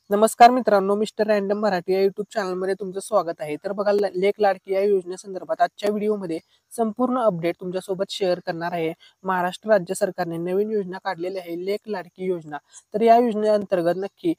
नमस्कार मित्रांनो, mister random Marathi या युट्यूब चॅनलमध्ये तुमचं स्वागत आहे. तर बघा, लेक लाडकी या योजनेसंदर्भात आजच्या व्हिडिओमध्ये संपूर्ण अपडेट तुमच्यासोबत शेअर करणार आहे. महाराष्ट्र राज्य सरकारने नवीन योजना काढलेली आहे, लेक लाडकी योजना. तर या योजनेअंतर्गत नक्की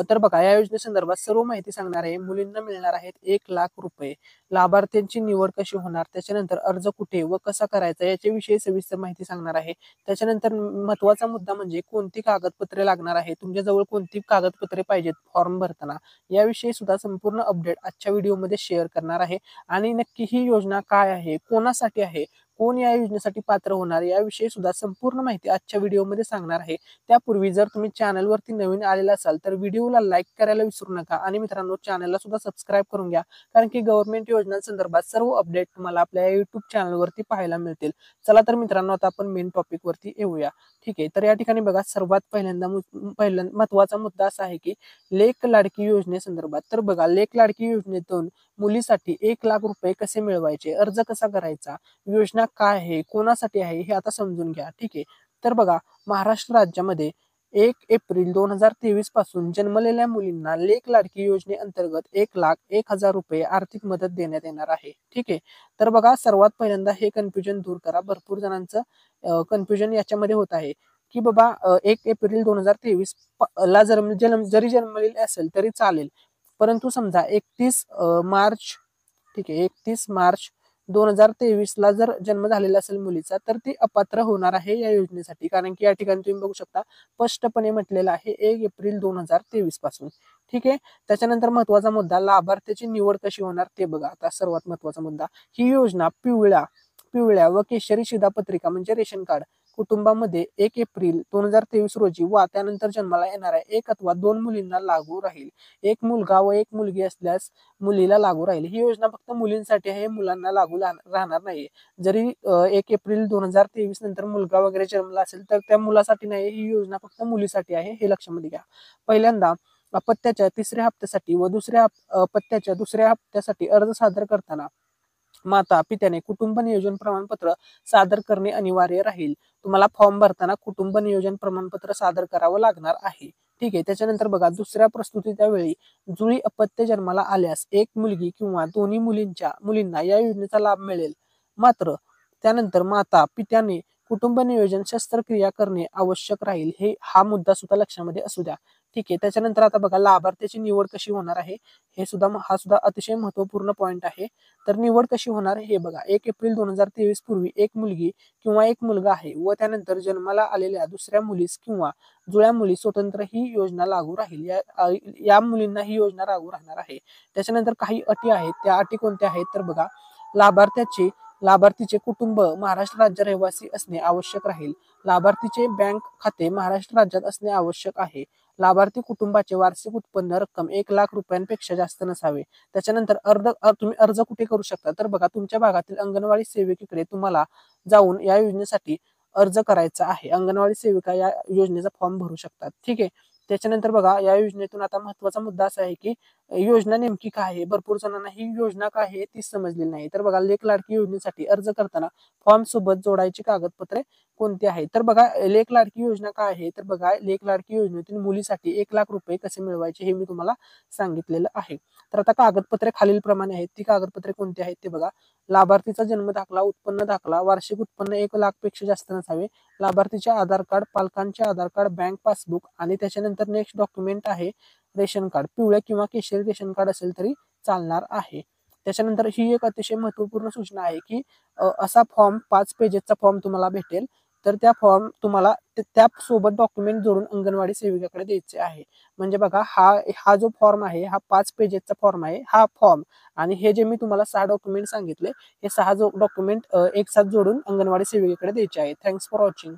तर बघा, या योजनेसंदर्भात सर्व माहिती सांगणार आहे. मुलींना मिळणार आहेत 1,00,000 रुपये. लाभार्थ्यांची निवड कशी होणार, त्याच्यानंतर अर्ज कुठे व कसा करायचा याच्याविषयी सविस्तर माहिती सांगणार आहे. त्याच्यानंतर महत्त्वाचा मुद्दा म्हणजे कोणती कागदपत्रे लागणार आहे, तुमच्याजवळ कोणती कागदपत्रे पाहिजेत फॉर्म भरताना, याविषयी सुद्धा संपूर्ण अपडेट आजच्या व्हिडिओमध्ये शेअर करणार आहे. आणि नक्की ही योजना काय आहे, कोणासाठी आहे, कोण या योजनेसाठी पात्र होणार, याविषयी सुद्धा संपूर्ण माहिती आजच्या व्हिडिओमध्ये सांगणार आहे. त्यापूर्वी जर तुम्ही चॅनलवरती नवीन आलेला असाल तर व्हिडिओला लाईक करायला विसरू नका आणि मित्रांनो, चॅनलला सुद्धा सबस्क्राईब करून घ्या, कारण की गव्हर्नमेंट योजनांसंदर्भात सर्व अपडेट तुम्हाला आपल्या युट्यूब चॅनलवरती पाहायला मिळतील. चला तर मित्रांनो, आता आपण मेन टॉपिक वरती येऊया. ठीक आहे, तर या ठिकाणी बघा, सर्वात पहिल्यांदा महत्वाचा मुद्दा असा आहे की लेक लाडकी योजनेसंदर्भात. तर बघा, लेक लाडकी योजनेतून मुलीसाठी 1,00,000 रुपये कसे मिळवायचे, अर्ज कसा करायचा, योजना काय आहे, कोणासाठी आहे, हे आता समजून घ्या. ठीक आहे, तर बघा, महाराष्ट्र राज्यामध्ये 1 एप्रिल 2023 पासून जन्मलेल्या मुलींना लेक लाडकी योजनेअंतर्गत 1,01,000 रुपये आर्थिक मदत देण्यात येणार आहे. ठीक आहे, तर बघा, सर्वात पहिल्यांदा हे कन्फ्युजन दूर करा. भरपूर जणांचं कन्फ्युजन याच्यामध्ये होत आहे की बाबा 1 एप्रिल 2023 ला जरी जन्मलेली असेल तरी चालेल, परंतु समजा 31 मार्च, ठीक आहे, 31 मार्च 2023 ला जर जन्म झालेला असेल मुलीचा, तर ती अपात्र होणार आहे या योजनेसाठी. कारण की या ठिकाणी तुम्ही बघू शकता, स्पष्टपणे म्हटलेलं आहे 1 एप्रिल 2023 पासून. ठीक आहे, त्याच्यानंतर महत्वाचा मुद्दा, लाभार्थ्याची निवड कशी होणार ते बघा. आता सर्वात महत्वाचा मुद्दा, ही योजना पिवळ्या व केशरी शिधापत्रिका म्हणजे रेशन कार्ड कुटुंबामध्ये 1 एप्रिल 2023 रोजी वा त्यानंतर जन्माला येणाऱ्या 1 अथवा 2 मुलींना लागू राहील. एक मुलगा व एक मुलगी असल्यास मुलीला लागू राहील. ही योजना फक्त मुलींसाठी आहे, मुलांना लागू राहणार नाही. जरी 1 एप्रिल 2023 नंतर मुलगा वगैरे जन्मला असेल तर त्या मुलासाठी नाही, ही योजना फक्त मुलीसाठी आहे, हे लक्षामध्ये घ्या. पहिल्यांदा, अपत्याच्या 3ऱ्या हप्त्यासाठी व अपत्याच्या 2ऱ्या हप्त्यासाठी अर्ज सादर करताना माता पित्याने कुटुंब नियोजन प्रमाणपत्र सादर करणे अनिवार्य राहील. तुम्हाला फॉर्म भरताना कुटुंब नियोजन प्रमाणपत्र सादर करावं लागणार आहे. ठीक आहे, त्याच्यानंतर बघा, दुसऱ्या प्रस्तुतीच्या वेळी जुळी अपत्य जन्माला आल्यास एक मुलगी किंवा दोन्ही मुलींना या योजनेचा लाभ मिळेल. मात्र त्यानंतर माता पित्याने कुटुंब नियोजन शस्त्रक्रिया करणे आवश्यक राहील. हा मुद्दा सुद्धा लक्षामध्ये असू द्या. ठीक आहे, त्याच्यानंतर आता बघा, लाभार्थ्याची निवड कशी होणार आहे, हा सुद्धा अतिशय महत्वपूर्ण पॉईंट आहे. तर निवड कशी होणार हे बघा, 1 एप्रिल 2023 पूर्वी एक मुलगी किंवा एक मुलगा आहे व त्यानंतर जन्माला आलेल्या दुसऱ्या मुलीस किंवा जुळ्या मुली स्वतंत्र ही योजना लागू राहील. या मुलींना ही योजना लागू राहणार आहे. त्याच्यानंतर काही अटी आहेत. त्या अटी कोणत्या आहेत तर बघा, लाभार्थीचे कुटुंब महाराष्ट्र राज्य रहिवासी असणे आवश्यक राहील. लाभार्थीचे बँक खाते महाराष्ट्र राज्यात असणे आवश्यक आहे. लाभार्थी कुटुंबाचे वार्षिक उत्पन्न रक्कम 1,00,000 रुपयांपेक्षा जास्त नसावे. त्याच्यानंतर तुम्ही अर्ज कुठे करू शकता तर बघा, तुमच्या भागातील अंगणवाडी सेविकेकडे तुम्हाला जाऊन या योजनेसाठी अर्ज करायचा आहे. अंगणवाडी सेविका या योजनेचा फॉर्म भरू शकतात. ठीक आहे, त्याच्यानंतर बघा, या योजनेतून आता महत्वाचा मुद्दा असा आहे की योजना नेमकी काय आहे. भरपूर जणांना ही योजना काय आहे ती समजलेली नाही. तर बघा, लेक लाडकी योजनेसाठी अर्ज करताना फॉर्म सोबत जोडायची कागदपत्रे कोणती आहे तर बघा, लेक लाडकी योजना काय आहे तर बघा, लेक लाडकी योजनेतून मुलीसाठी 1,00,000 रुपये कसे मिळवायचे हे मी तुम्हाला सांगितलेलं आहे. तर आता कागदपत्रे खालील प्रमाणे आहेत. ती कागदपत्रे कोणती आहेत ते बघा, लाभार्थीचा जन्म दाखला, उत्पन्न दाखला, वार्षिक उत्पन्न 1,00,000 पेक्षा जास्त नसावे, लाभार्थीचे आधार कार्ड, पालकांचे आधार कार्ड, बँक पासबुक आणि त्याच्यानंतर नेक्स्ट डॉक्युमेंट आहे रेशन कार्ड. पिवळ्या किंवा केशरी रेशन कार्ड असेल तरी चालणार आहे. त्याच्यानंतर ही एक अतिशय महत्वपूर्ण सूचना आहे की असा फॉर्म 5 पेजेसचा फॉर्म तुम्हाला भेटेल. तर त्या फॉर्म तुम्हाला त्या सोबत डॉक्युमेंट जोडून अंगणवाडी सेविकाकडे द्यायचे आहे. म्हणजे बघा, हा जो फॉर्म आहे, हा 5 पेजेसचा फॉर्म आहे, हा फॉर्म. आणि हे जे मी तुम्हाला 6 डॉक्युमेंट सांगितले, हे 6 डॉक्युमेंट एक साथ जोडून अंगणवाडी सेविकेकडे द्यायचे आहे. Thanks for watching.